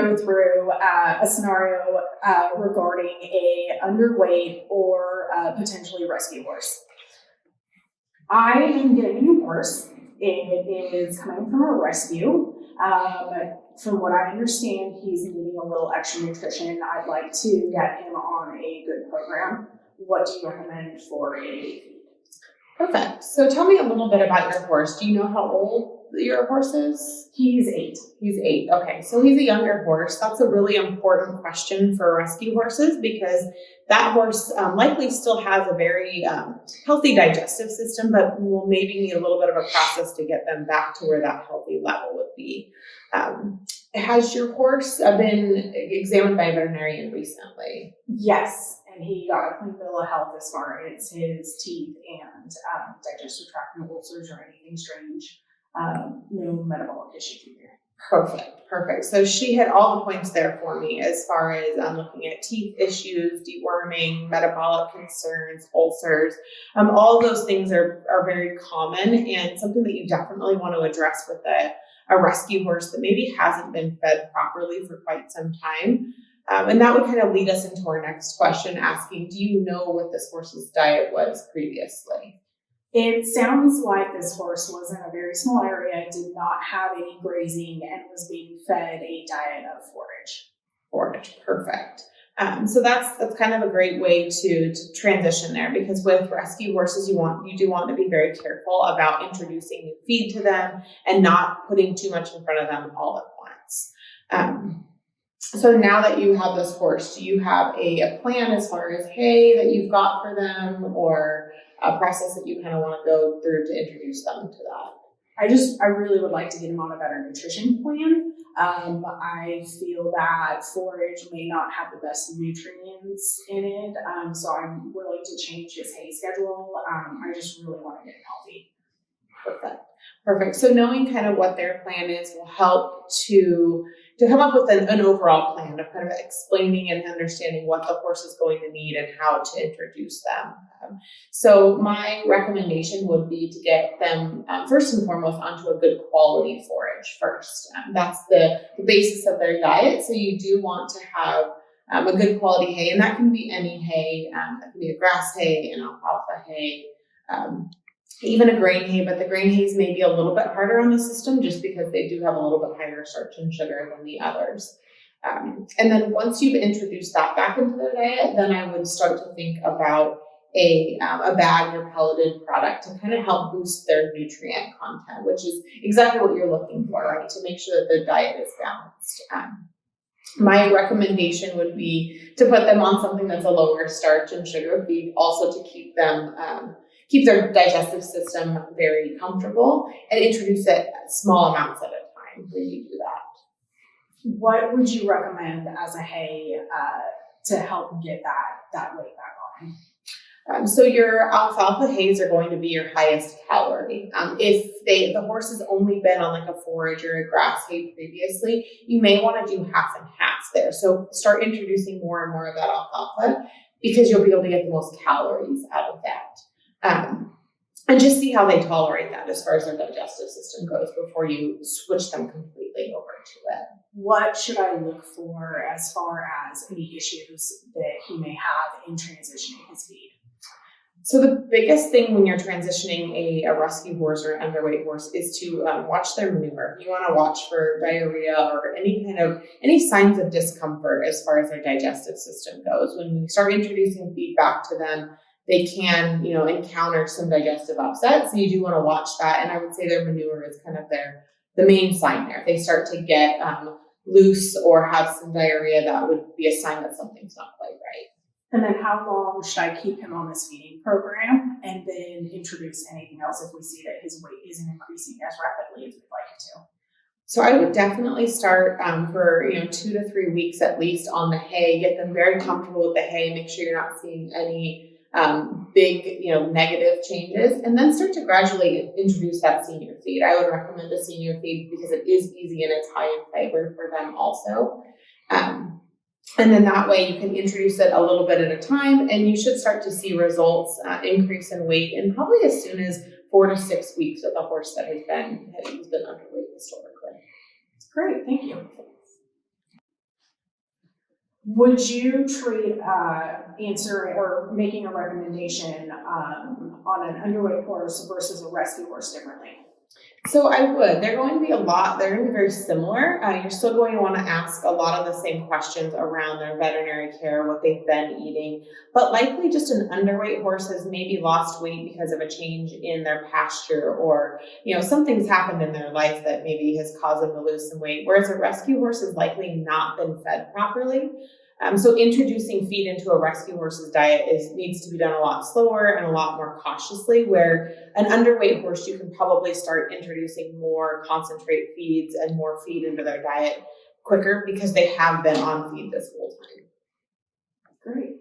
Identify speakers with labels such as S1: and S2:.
S1: go through a scenario regarding a underweight or potentially rescue horse. I am getting a new horse. It is coming from a rescue. From what I understand, he's needing a little extra nutrition. I'd like to get him on a good program. What do you recommend for a feed?
S2: Perfect. So tell me a little bit about your horse. Do you know how old your horse is?
S1: He's 8.
S2: He's 8. Okay. So he's a younger horse. That's a really important question for rescue horses because that horse likely still has a very healthy digestive system, but will maybe need a little bit of a process to get them back to where that healthy level would be. Has your horse been examined by a veterinarian recently?
S1: Yes. And he got a clean bill of health as far as his teeth and digestive tract, no ulcers or anything strange. No metabolic issues either.
S2: Perfect. So she hit all the points there for me as far as looking at teeth issues, deworming, metabolic concerns, ulcers. All of those things are very common and something that you definitely want to address with a rescue horse that maybe hasn't been fed properly for quite some time. And that would kind of lead us into our next question, asking, do you know what this horse's diet was previously?
S1: It sounds like this horse was in a very small area, did not have any grazing, and was being fed a diet of forage.
S2: Perfect. So that's kind of a great way to transition there, because with rescue horses, you do want to be very careful about introducing new feed to them and not putting too much in front of them all at once. So now that you have this horse, do you have a plan as far as hay that you've got for them, or a process that you kind of want to go through to introduce them to that?
S1: I really would like to get him on a better nutrition plan. I feel that forage may not have the best nutrients in it, so I'm willing to change his hay schedule. I just really want to get him healthy.
S2: Perfect. So knowing kind of what their plan is will help to come up with an overall plan of kind of explaining and understanding what the horse is going to need and how to introduce them. So my recommendation would be to get them first and foremost onto a good quality forage first. That's the basis of their diet. So you do want to have a good quality hay, and that can be any hay. That can be a grass hay, an alfalfa hay, even a grain hay, but the grain hays may be a little bit harder on the system just because they do have a little bit higher starch and sugar than the others. And then once you've introduced that back into their diet, then I would start to think about a bagged or pelleted product to kind of help boost their nutrient content, which is exactly what you're looking for, right? To make sure that their diet is balanced. My recommendation would be to put them on something that's a lower starch and sugar feed, also to keep them keep their digestive system very comfortable, and introduce it at small amounts at a time when you do that.
S1: What would you recommend as a hay to help get that weight back on?
S2: So your alfalfa hays are going to be your highest calorie. If the horse has only been on like a forage or a grass hay previously, you may want to do half and half there. So start introducing more and more of that alfalfa because you'll be able to get the most calories out of that. And just see how they tolerate that as far as their digestive system goes before you switch them completely over to it.
S1: What should I look for as far as any issues that he may have in transitioning his feed?
S2: So the biggest thing when you're transitioning a rescue horse or an underweight horse is to watch their manure. You want to watch for diarrhea or any signs of discomfort as far as their digestive system goes. When you start introducing feed back to them, they can, encounter some digestive upset. So you do want to watch that. And I would say their manure is kind of the main sign there. If they start to get loose or have some diarrhea, that would be a sign that something's not quite right.
S1: And then how long should I keep him on this feeding program and then introduce anything else if we see that his weight isn't increasing as rapidly as we'd like it to?
S2: So I would definitely start for 2 to 3 weeks at least on the hay, get them very comfortable with the hay, make sure you're not seeing any big, negative changes, and then start to gradually introduce that senior feed. I would recommend a senior feed because it is easy and it's high in fiber for them also. And then that way you can introduce it a little bit at a time, and you should start to see results increase in weight in probably as soon as 4 to 6 weeks with a horse that has been underweight historically.
S1: Great, thank you. would you treat answering or making a recommendation on an underweight horse versus a rescue horse differently?
S2: So I would. They're going to be they're going to be very similar. You're still going to want to ask a lot of the same questions around their veterinary care, what they've been eating, but likely just an underweight horse has maybe lost weight because of a change in their pasture, or, something's happened in their life that maybe has caused them to lose some weight, whereas a rescue horse has likely not been fed properly. So introducing feed into a rescue horse's diet needs to be done a lot slower and a lot more cautiously, where an underweight horse, you can probably start introducing more concentrate feeds and more feed into their diet quicker because they have been on feed this whole time.
S1: Great.